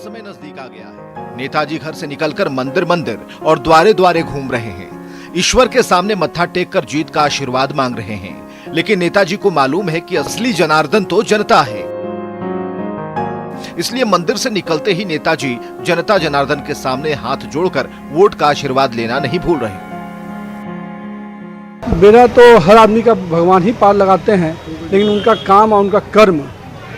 समय नजदीक आ गया है। नेताजी घर से निकलकर मंदिर मंदिर और द्वारे द्वारे घूम रहे हैं। ईश्वर के सामने मत्था टेक कर जीत का आशीर्वाद मांग रहे हैं। लेकिन नेताजी को मालूम है कि असली जनार्दन तो जनता है। इसलिए मंदिर से निकलते ही नेताजी जनता जनार्दन के सामने हाथ जोड़कर वोट का आशीर्वाद लेना नहीं भूल रहे। मेरा तो हर आदमी का भगवान ही पार लगाते हैं, लेकिन उनका काम और उनका कर्म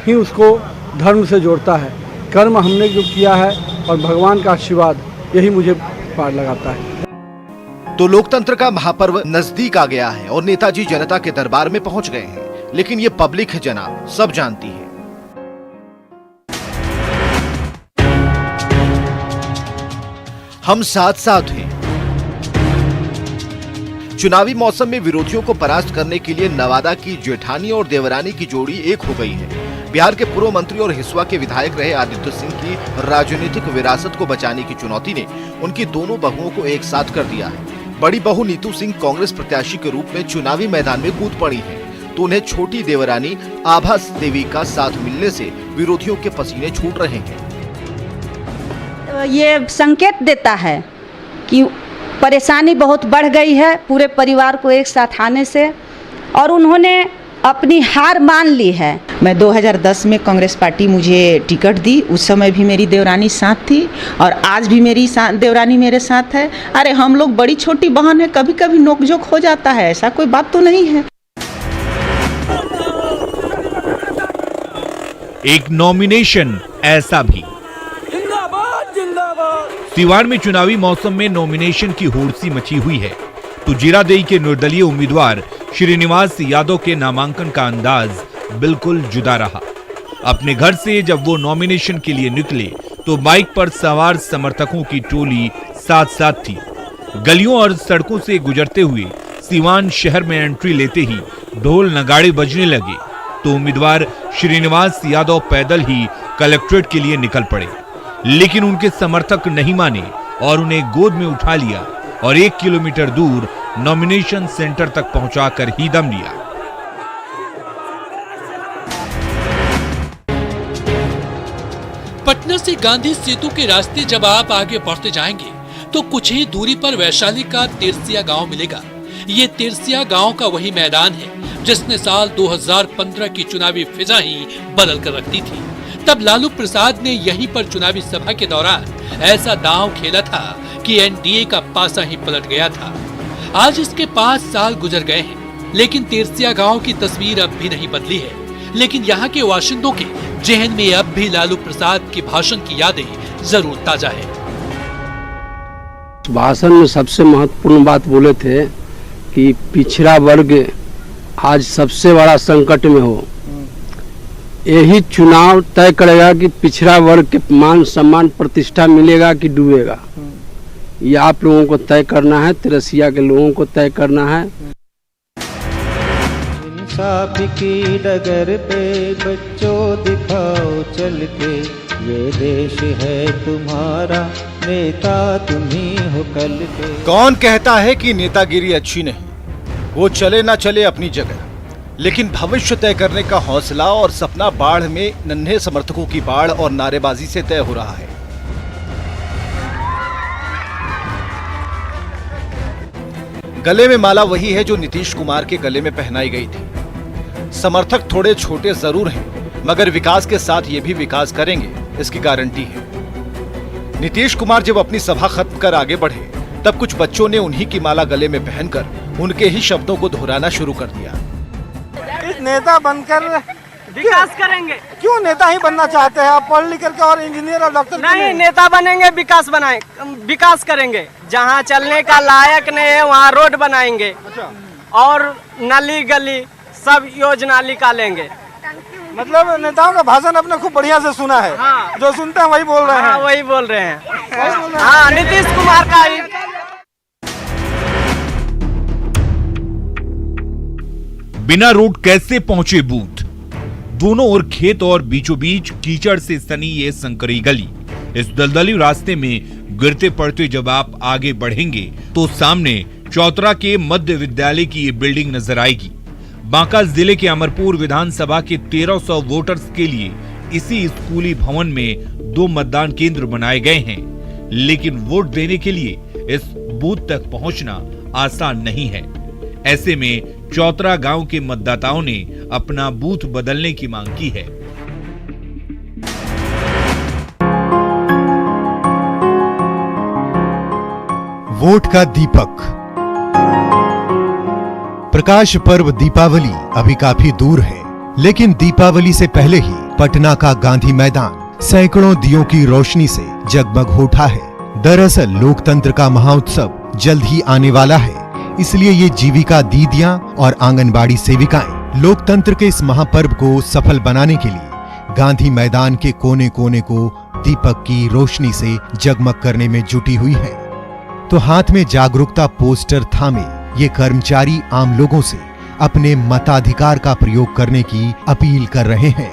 ही उसको धर्म से जोड़ता है। कर्म हमने जो किया है और भगवान का आशीर्वाद यही मुझे पार लगाता है। तो लोकतंत्र का महापर्व नजदीक आ गया है और नेताजी जनता के दरबार में पहुंच गए हैं। लेकिन ये पब्लिक है जनाब, सब जानती है। हम साथ साथ हैं। चुनावी मौसम में विरोधियों को परास्त करने के लिए नवादा की जेठानी और देवरानी की जोड़ी एक हो गई है। बिहार के पूर्व मंत्री और हिसुआ के विधायक रहे आदित्य सिंह की राजनीतिक विरासत को बचाने की चुनौती ने उनकी दोनों बहुओं को एक साथ कर दिया है। बड़ी बहू नीतू सिंह कांग्रेस प्रत्याशी के रूप में चुनावी मैदान में कूद पड़ी है, तो उन्हें छोटी देवरानी आभा देवी का साथ मिलने से विरोधियों के पसीने छूट रहे हैं। ये संकेत देता है कि परेशानी बहुत बढ़ गई है पूरे परिवार को एक साथ आने से, और उन्होंने अपनी हार मान ली है। मैं 2010 में कांग्रेस पार्टी मुझे टिकट दी, उस समय भी मेरी देवरानी साथ थी और आज भी मेरी देवरानी मेरे साथ है। अरे हम लोग बड़ी छोटी बहन है, कभी कभी नोकझोंक हो जाता है, ऐसा कोई बात तो नहीं है। एक नॉमिनेशन ऐसा भी। सिवान में चुनावी मौसम में नॉमिनेशन की होड़सी मची हुई है, तो जीरादेई के निर्दलीय उम्मीदवार श्रीनिवास यादव के नामांकन का अंदाज बिल्कुल जुदा रहा। अपने घर से जब वो नॉमिनेशन के लिए निकले तो बाइक पर सवार समर्थकों की टोली साथ साथ थी। गलियों और सड़कों से गुजरते हुए सिवान शहर में एंट्री लेते ही ढोल नगाड़े बजने लगे, तो उम्मीदवार श्रीनिवास यादव पैदल ही कलेक्ट्रेट के लिए निकल पड़े। लेकिन उनके समर्थक नहीं माने और उन्हें गोद में उठा लिया और 1 किलोमीटर दूर नॉमिनेशन सेंटर तक पहुंचाकर ही दम लिया। पटना से गांधी सेतु के रास्ते जब आप आगे बढ़ते जाएंगे तो कुछ ही दूरी पर वैशाली का तिरसिया गांव मिलेगा। ये तिरसिया गांव का वही मैदान है जिसने साल 2015 की चुनावी फिजा ही बदल कर रख दी थी। तब लालू प्रसाद ने यहीं पर चुनावी सभा के दौरान ऐसा दांव खेला था कि एनडीए का पासा ही पलट गया था। आज इसके 5 साल गुजर गए हैं, लेकिन तिरसिया गांव की तस्वीर अब भी नहीं बदली है। लेकिन यहाँ के बाशिंदों के जहन में अब भी लालू प्रसाद के भाषण की यादें जरूर ताजा है। भाषण में सबसे महत्वपूर्ण बात बोले थे कि पिछड़ा वर्ग आज सबसे बड़ा संकट में हो। यही चुनाव तय करेगा कि पिछड़ा वर्ग के मान सम्मान प्रतिष्ठा मिलेगा कि डूबेगा। ये आप लोगों को तय करना है, तिरसिया के लोगों को तय करना है। इंसाफ की डगर पे बच्चों दिखाओ चल के, ये देश है तुम्हारा, नेता तुम्ही हो कल के। कौन कहता है कि नेतागिरी अच्छी नहीं? वो चले ना चले अपनी जगह, लेकिन भविष्य तय करने का हौसला और सपना बाढ़ में नन्हे समर्थकों की बाढ़ और नारेबाजी से तय हो रहा है। गले में माला वही है जो नीतीश कुमार के गले में पहनाई गई थी। समर्थक थोड़े छोटे जरूर हैं, मगर विकास के साथ ये भी विकास करेंगे, इसकी गारंटी है। नीतीश कुमार जब अपनी सभा खत्म कर आगे बढ़े, तब कुछ बच्चों ने उन्हीं की माला गले में पहनकर उनके ही शब्दों को दोहराना शुरू कर दिया। नेता बनकर विकास करेंगे। क्यों नेता ही बनना चाहते हैं आप? पढ़ लिख करके और इंजीनियर और डॉक्टर नहीं, नेता बनेंगे, विकास करेंगे। जहाँ चलने का लायक नहीं है वहाँ रोड बनाएंगे। अच्छा। और नली गली सब योजना निकालेंगे। मतलब नेताओं का भाषण आपने खूब बढ़िया से सुना है। हाँ। जो सुनते हैं वही बोल रहे हैं। वही बोल रहे हैं। हाँ, नीतीश कुमार का ही। बिना रोड कैसे पहुंचे बूथ? दोनों ओर खेत और बीचों बीच कीचड़ से सनी ये संकरी गली। इस दलदली रास्ते में गिरते पड़ते जब आप आगे बढ़ेंगे तो सामने चौतरा के मध्य विद्यालय की ये बिल्डिंग नजर आएगी। बांका जिले के अमरपुर विधानसभा के 1300 वोटर्स के लिए इसी स्कूली भवन में 2 मतदान केंद्र बनाए गए हैं, लेकिन वोट देने के लिए इस बूथ तक पहुंचना आसान नहीं है। ऐसे में चौतरा गांव के मतदाताओं ने अपना बूथ बदलने की मांग की है। वोट का दीपक। प्रकाश पर्व दीपावली अभी काफी दूर है, लेकिन दीपावली से पहले ही पटना का गांधी मैदान सैकड़ों दियों की रोशनी से जगमग हो उठा है। दरअसल लोकतंत्र का महाउत्सव जल्द ही आने वाला है, इसलिए ये जीविका दीदियां और आंगनबाड़ी सेविकाएं लोकतंत्र के इस महापर्व को सफल बनाने के लिए गांधी मैदान के कोने कोने को दीपक की रोशनी से जगमग करने में जुटी हुई है। तो हाथ में जागरूकता पोस्टर थामे ये कर्मचारी आम लोगों से अपने मताधिकार का प्रयोग करने की अपील कर रहे हैं।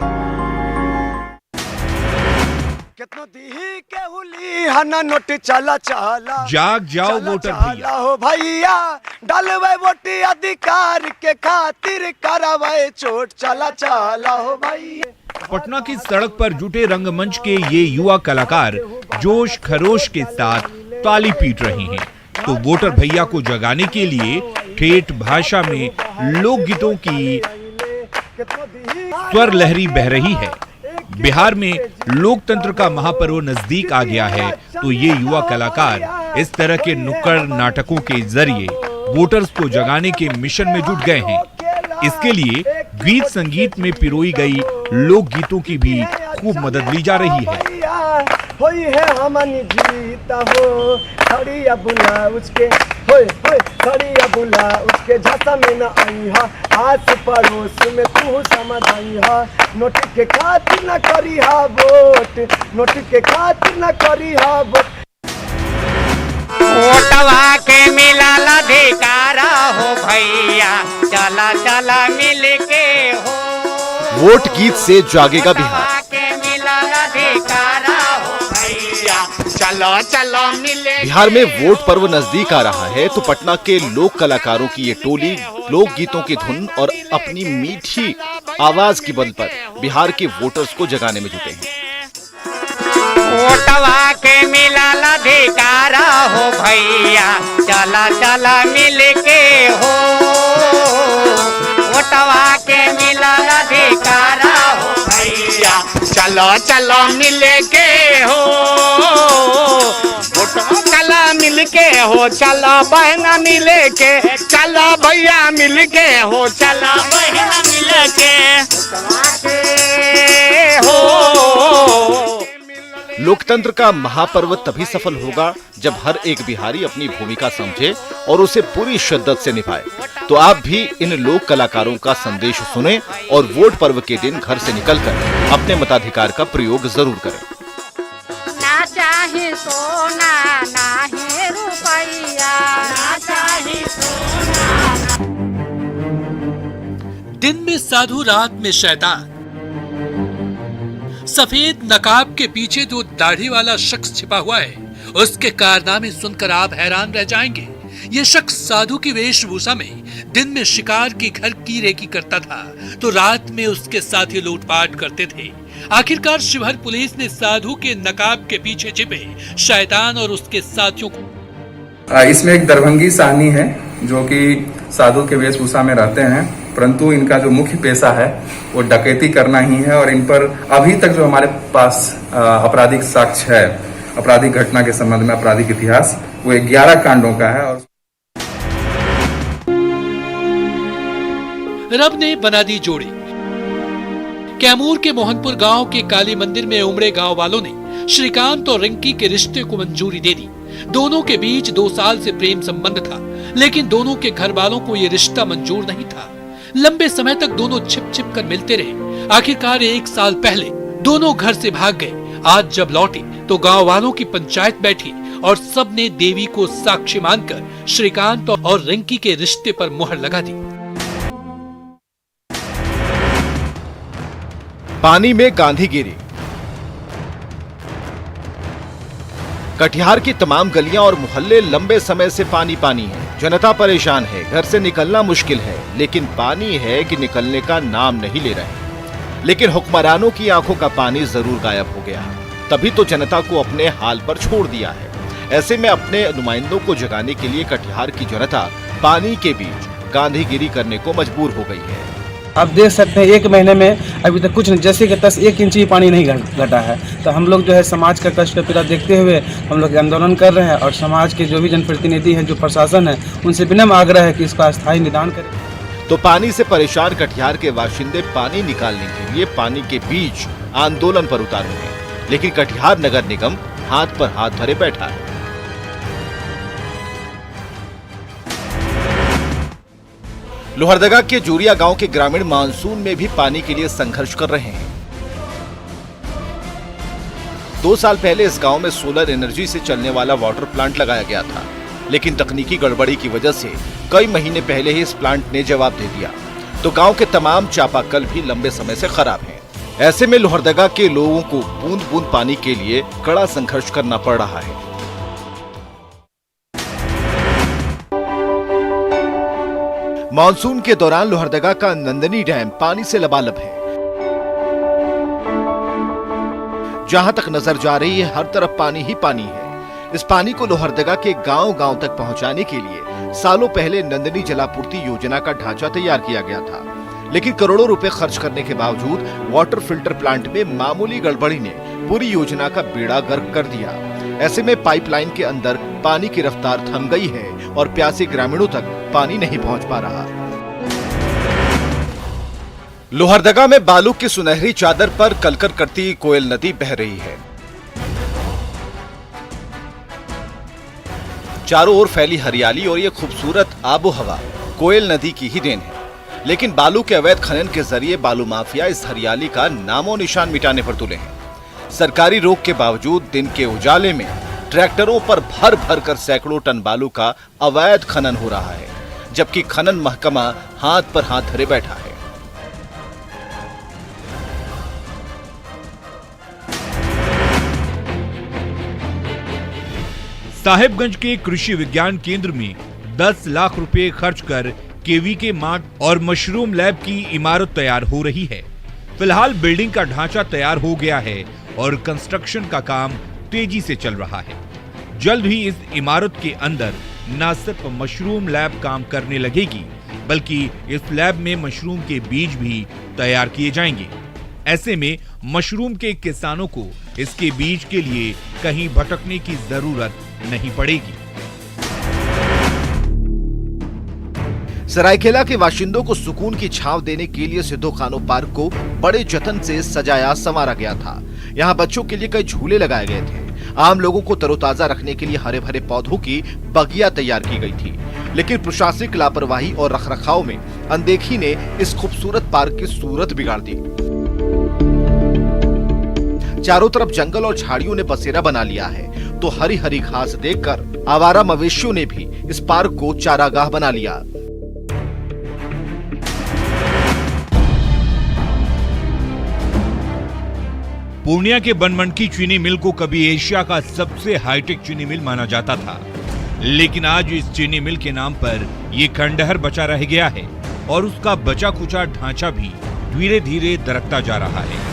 जाग जाओ वोटर भैया, हो भैया डालवे वोट अधिकार के खातिर करावे चोट चला चला हो भैया। पटना की सड़क पर जुटे रंगमंच के ये युवा कलाकार जोश खरोश के साथ ताली पीट रहे हैं। तो वोटर भैया को जगाने के लिए ठेठ भाषा में लोकगीतों की स्वर लहरी बह रही है। बिहार में लोकतंत्र का महापर्व नजदीक आ गया है, तो ये युवा कलाकार इस तरह के नुक्कड़ नाटकों के जरिए वोटर्स को जगाने के मिशन में जुट गए हैं। इसके लिए गीत संगीत में पिरोई गई लोकगीतों की भी खूब मदद ली जा रही है। होई है हमनी जीता हो खड़िया बुला उसके होय होय खड़िया बुला उसके झांसा में न आई हा आस पड़ोस में तू समझ आई हा नोट के खातिर न करी हा वोट नोट के खातिर न करी हा वोट वोटवा के मिलल अधिकारा हो भैया चला चला मिल के हो। वोट गीत से जागेगा बिहार। चलो चलो मिले। बिहार में वोट पर्व नजदीक आ रहा है, तो पटना के लोक कलाकारों की ये टोली लोक गीतों की धुन और अपनी मीठी आवाज की बल पर बिहार के वोटर्स को जगाने में जुटे हैं। वोटवा के मिलल अधिकार हो भैया चला चला मिल के हो। वोटवा के मिलल अधिकार हो भैया चलो चलो मिल के हो। चला मिल के हो चला बहना मिल के चला भैया मिल के हो चला बहना मिल के हो। लोकतंत्र का महापर्व तभी सफल होगा जब हर एक बिहारी अपनी भूमिका समझे और उसे पूरी शिद्दत से निभाए। तो आप भी इन लोक कलाकारों का संदेश सुने और वोट पर्व के दिन घर से निकलकर अपने मताधिकार का प्रयोग जरूर करें। ना चाहे सोना ना ही रुपया, ना चाहे सोना। दिन में साधु रात में शैतान। सफेद नकाब के पीछे जो दाढ़ी वाला शख्स छिपा हुआ है, उसके कारनामे सुनकर आप हैरान रह जाएंगे। ये शख्स साधु की वेशभूषा में दिन में शिकार की घर की रेकी करता था, तो रात में उसके साथी लूटपाट करते थे। आखिरकार शिवहर पुलिस ने साधु के नकाब के पीछे छिपे शैतान और उसके साथियों को। इसमें एक दरभंगी साहनी है जो कि साधु के वेशभूषा में रहते हैं, परंतु इनका जो मुख्य पेशा है वो डकैती करना ही है। और इन पर अभी तक जो हमारे पास आपराधिक साक्ष्य है, आपराधिक घटना के संबंध में आपराधिक इतिहास, वो 11 कांडों का है। और रब ने बना दी जोड़ी। कैमूर के मोहनपुर गांव के काली मंदिर में उमड़े गांव वालों ने श्रीकांत और रिंकी के रिश्ते को मंजूरी दे दी। दोनों के बीच 2 साल से प्रेम संबंध था, लेकिन दोनों के घर वालों को यह रिश्ता मंजूर नहीं था। लंबे समय तक दोनों छिप छिप कर मिलते रहे। आखिरकार 1 साल पहले दोनों घर से भाग गए। आज जब लौटे तो गांव वालों की पंचायत बैठी और सबने देवी को साक्षी मानकर श्रीकांत और रिंकी के रिश्ते पर मुहर लगा दी। पानी में गांधीगिरी। कटिहार की तमाम गलियां और मोहल्ले लंबे समय से पानी पानी है। जनता परेशान है, घर से निकलना मुश्किल है, लेकिन पानी है कि निकलने का नाम नहीं ले रहे। लेकिन हुक्मरानों की आंखों का पानी जरूर गायब हो गया, तभी तो जनता को अपने हाल पर छोड़ दिया है। ऐसे में अपने नुमाइंदों को जगाने के लिए कटिहार की जनता पानी के बीच गांधीगिरी करने को मजबूर हो गई है। आप देख सकते हैं 1 महीने में अभी तक कुछ नहीं, जैसे कि 1 इंच ही पानी नहीं घटा है। तो हम लोग जो है समाज का कष्ट का पीड़ा देखते हुए हम लोग आंदोलन कर रहे हैं और समाज के जो भी जनप्रतिनिधि हैं, जो प्रशासन है, उनसे विनम्र आग्रह है कि इसका अस्थायी निदान करें। तो पानी से परेशान कटिहार के बाशिंदे पानी निकालने के लिए पानी के बीच आंदोलन पर उतारे हैं, लेकिन कटिहार नगर निगम हाथ पर हाथ धरे बैठा है। लोहरदगा के जूरिया गांव के ग्रामीण मानसून में भी पानी के लिए संघर्ष कर रहे हैं। 2 साल पहले इस गांव में सोलर एनर्जी से चलने वाला वाटर प्लांट लगाया गया था, लेकिन तकनीकी गड़बड़ी की वजह से कई महीने पहले ही इस प्लांट ने जवाब दे दिया, तो गांव के तमाम चापाकल भी लंबे समय से खराब हैं। ऐसे में लोहरदगा के लोगों को बूंद बूंद पानी के लिए कड़ा संघर्ष करना पड़ रहा है। मानसून के दौरान लोहरदगा का नंदनी डैम पानी से लबालब है। जहां तक नजर जा रही है, हर तरफ पानी ही पानी है। इस पानी को लोहरदगा के गांव-गांव तक पहुंचाने के लिए सालों पहले नंदनी जलापूर्ति योजना का ढांचा तैयार किया गया था, लेकिन करोड़ों रुपए खर्च करने के बावजूद वाटर फिल्टर प्लांट में मामूली गड़बड़ी ने पूरी योजना का बेड़ा गर्क कर दिया। ऐसे में पाइपलाइन के अंदर पानी की रफ्तार थम गई है और प्यासे ग्रामीणों तक पानी नहीं पहुंच पा रहा। लोहरदगा में बालू की सुनहरी चादर पर कलकर करती कोयल नदी बह रही है। चारों ओर फैली हरियाली और ये खूबसूरत आबो हवा कोयल नदी की ही देन है, लेकिन बालू के अवैध खनन के जरिए बालू माफिया इस हरियाली का नामो निशान मिटाने पर तुले हैं। सरकारी रोक के बावजूद दिन के उजाले में ट्रैक्टरों पर भर भर कर सैकड़ों टन बालू का अवैध खनन हो रहा है, जबकि खनन महकमा हाथ पर हाथ धरे बैठा है। साहेबगंज के कृषि विज्ञान केंद्र में 10 लाख रुपए खर्च कर केवीके मार्ट और मशरूम लैब की इमारत तैयार हो रही है। फिलहाल बिल्डिंग का ढांचा तैयार हो गया है और कंस्ट्रक्शन का काम तेजी से चल रहा है। जल्द ही इस इमारत के अंदर न सिर्फ मशरूम लैब काम करने लगेगी, बल्कि इस लैब में मशरूम के बीज भी तैयार किए जाएंगे। ऐसे में मशरूम के किसानों को इसके बीज के लिए कहीं भटकने की जरूरत नहीं पड़ेगी। सरायकेला के बाशिंदों को सुकून की छांव देने के लिए सिद्धो खानो पार्क को बड़े जतन से सजाया संवारा गया था। यहाँ बच्चों के लिए कई झूले लगाए गए थे। आम लोगों को तरोताजा रखने के लिए हरे भरे पौधों की बगिया तैयार की गई थी, लेकिन प्रशासनिक लापरवाही और रखरखाव में अनदेखी ने इस खूबसूरत पार्क की सूरत बिगाड़ दी। चारों तरफ जंगल और झाड़ियों ने बसेरा बना लिया है, तो हरी हरी घास देखकर आवारा मवेशियों ने भी इस पार्क को चारागाह बना लिया। पूर्णिया के बनमनकी चीनी मिल को कभी एशिया का सबसे हाईटेक चीनी मिल माना जाता था, लेकिन आज इस चीनी मिल के नाम पर ये खंडहर बचा रह गया है और उसका बचा कुचा ढांचा भी धीरे धीरे दरकता जा रहा है।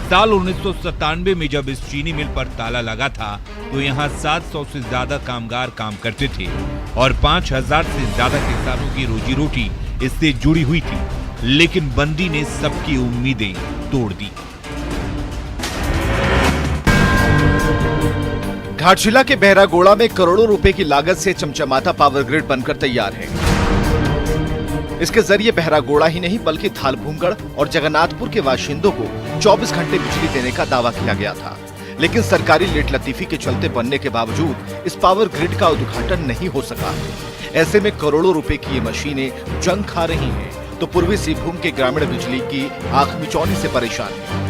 साल 1997 में जब इस चीनी मिल पर ताला लगा था, तो यहाँ 700 से ज्यादा कामगार काम करते थे और 5000 से ज्यादा किसानों की रोजी रोटी इससे जुड़ी हुई थी, लेकिन बंदी ने सबकी उम्मीदें तोड़ दी। घाटशिला के बहरागोड़ा में करोड़ों रुपए की लागत से चमचमाता पावर ग्रिड बनकर तैयार है। इसके जरिए बहरागोड़ा ही नहीं बल्कि थालभूमगढ़ और जगन्नाथपुर के बाशिंदों को 24 घंटे बिजली देने का दावा किया गया था, लेकिन सरकारी लेट लतीफी के चलते बनने के बावजूद इस पावर ग्रिड का उद्घाटन नहीं हो सका। ऐसे में करोड़ों रुपए की ये मशीनें जंग खा रही हैं, तो पूर्वी सिंहभूम के ग्रामीण बिजली की आंख मिचौनी से परेशान है।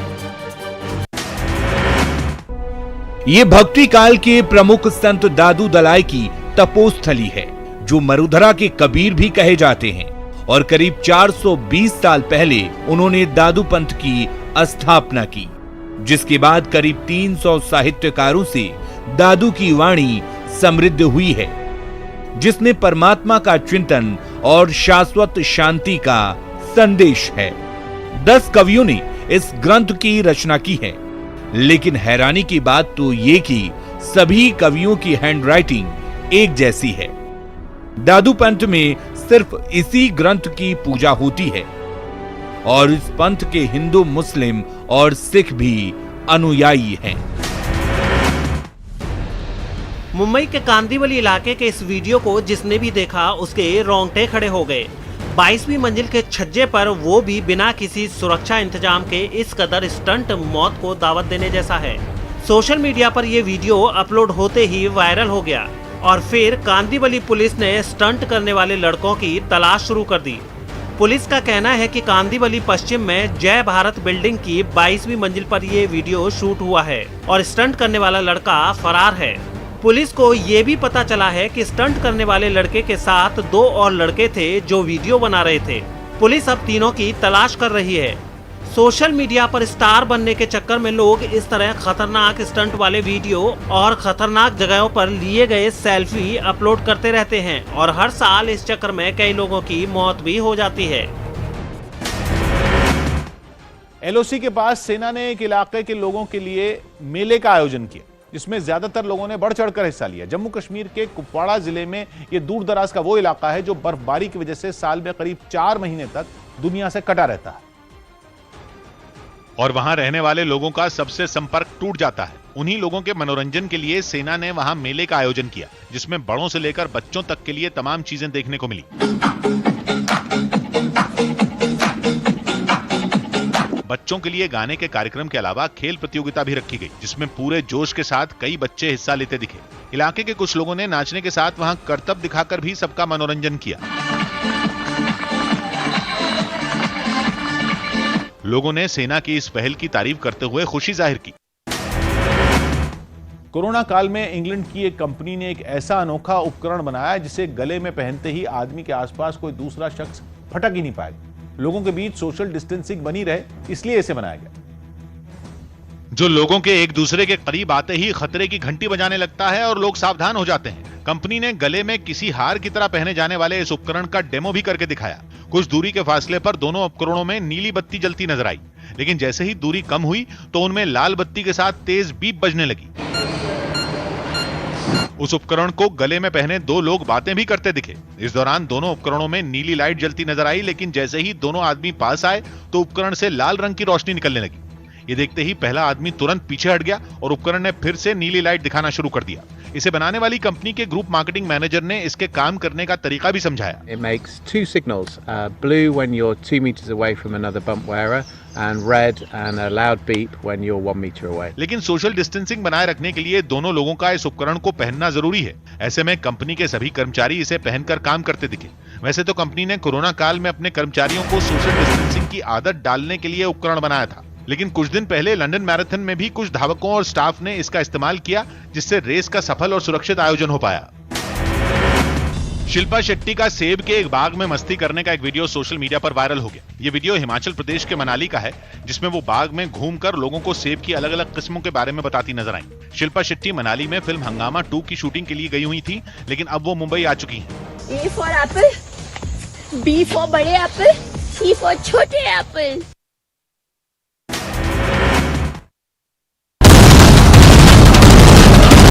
ये भक्ति काल के प्रमुख संत दादू दलाई की तपोस्थली है, जो मरुधरा के कबीर भी कहे जाते हैं, और करीब 420 साल पहले उन्होंने दादू पंथ की स्थापना की, जिसके बाद करीब 300 साहित्यकारों से दादू की वाणी समृद्ध हुई है, जिसमें परमात्मा का चिंतन और शाश्वत शांति का संदेश है। 10 कवियों ने इस ग्रंथ की रचना की है, लेकिन हैरानी की बात तो ये कि सभी कवियों की हैंडराइटिंग एक जैसी है। दादू पंथ में सिर्फ इसी ग्रंथ की पूजा होती है और इस पंथ के हिंदू, मुस्लिम और सिख भी अनुयायी हैं। मुंबई के कांदिवली इलाके के इस वीडियो को जिसने भी देखा उसके रोंगटे खड़े हो गए। 22वीं मंजिल के छज्जे पर, वो भी बिना किसी सुरक्षा इंतजाम के, इस कदर स्टंट मौत को दावत देने जैसा है। सोशल मीडिया पर यह वीडियो अपलोड होते ही वायरल हो गया और फिर कांदिवली पुलिस ने स्टंट करने वाले लड़कों की तलाश शुरू कर दी। पुलिस का कहना है कि कांदिवली पश्चिम में जय भारत बिल्डिंग की 22वीं मंजिल पर यह वीडियो शूट हुआ है और स्टंट करने वाला लड़का फरार है। पुलिस को ये भी पता चला है कि स्टंट करने वाले लड़के के साथ 2 और लड़के थे जो वीडियो बना रहे थे। पुलिस अब तीनों की तलाश कर रही है। सोशल मीडिया पर स्टार बनने के चक्कर में लोग इस तरह खतरनाक स्टंट वाले वीडियो और खतरनाक जगहों पर लिए गए सेल्फी अपलोड करते रहते हैं और हर साल इस चक्कर में कई लोगों की मौत भी हो जाती है। एलओसी के पास सेना ने एक इलाके के लोगों के लिए मेले का आयोजन किया, जिसमें ज्यादातर लोगों ने बढ़ चढ़कर हिस्सा लिया। जम्मू कश्मीर के कुपवाड़ा जिले में यह दूर दराज का वो इलाका है जो बर्फबारी की वजह से साल में करीब 4 महीने तक दुनिया से कटा रहता है और वहां रहने वाले लोगों का सबसे संपर्क टूट जाता है। उन्हीं लोगों के मनोरंजन के लिए सेना ने वहां मेले का आयोजन किया, जिसमें बड़ों से लेकर बच्चों तक के लिए तमाम चीजें देखने को मिली। बच्चों के लिए गाने के कार्यक्रम के अलावा खेल प्रतियोगिता भी रखी गई, जिसमें पूरे जोश के साथ कई बच्चे हिस्सा लेते दिखे। इलाके के कुछ लोगों ने नाचने के साथ वहां करतब दिखाकर भी सबका मनोरंजन किया। लोगों ने सेना की इस पहल की तारीफ करते हुए खुशी जाहिर की। कोरोना काल में इंग्लैंड की एक कंपनी ने एक ऐसा अनोखा उपकरण बनाया जिसे गले में पहनते ही आदमी के आसपास कोई दूसरा शख्स फटक ही नहीं पाएगा। लोगों के बीच सोशल डिस्टेंसिंग बनी रहे, इसलिए इसे बनाया गया। जो लोगों के एक दूसरे के करीब आते ही खतरे की घंटी बजाने लगता है और लोग सावधान हो जाते हैं। कंपनी ने गले में किसी हार की तरह पहने जाने वाले इस उपकरण का डेमो भी करके दिखाया। कुछ दूरी के फासले पर दोनों उपकरणों में नीली बत्ती जलती नजर आई, लेकिन जैसे ही दूरी कम हुई तो उनमें लाल बत्ती के साथ तेज बीप बजने लगी। उस उपकरण को गले में पहने 2 लोग बातें भी करते दिखे। इस दौरान दोनों उपकरणों में नीली लाइट जलती नजर आई, लेकिन जैसे ही दोनों आदमी पास आए तो उपकरण से लाल रंग की रोशनी निकलने लगी। ये देखते ही पहला आदमी तुरंत पीछे हट गया और उपकरण ने फिर से नीली लाइट दिखाना शुरू कर दिया। इसे बनाने वाली कंपनी के ग्रुप मार्केटिंग मैनेजर ने इसके काम करने का तरीका भी समझाया। It makes 2 signals, blue when you're 2 meters away from another bump wearer and red and a loud beep when you're 1 meter away. लेकिन सोशल डिस्टेंसिंग बनाए रखने के लिए दोनों लोगों का इस उपकरण को पहनना जरूरी है। ऐसे में कंपनी के सभी कर्मचारी इसे पहनकर काम करते दिखे। वैसे तो कंपनी ने कोरोना काल में अपने कर्मचारियों को सोशल डिस्टेंसिंग की आदत डालने के लिए उपकरण बनाया था, लेकिन कुछ दिन पहले लंदन मैराथन में भी कुछ धावकों और स्टाफ ने इसका इस्तेमाल किया, जिससे रेस का सफल और सुरक्षित आयोजन हो पाया। शिल्पा शेट्टी का सेब के एक बाग में मस्ती करने का एक वीडियो सोशल मीडिया पर वायरल हो गया। ये वीडियो हिमाचल प्रदेश के मनाली का है, जिसमें वो बाग में घूमकर लोगों को सेब की अलग अलग किस्मों के बारे में बताती नजर आई। शिल्पा शेट्टी मनाली में फिल्म हंगामा 2 की शूटिंग के लिए गई हुई थी, लेकिन अब वो मुंबई आ चुकी हैं। A for apple, B for बड़े एप्पल, C for छोटे एप्पल।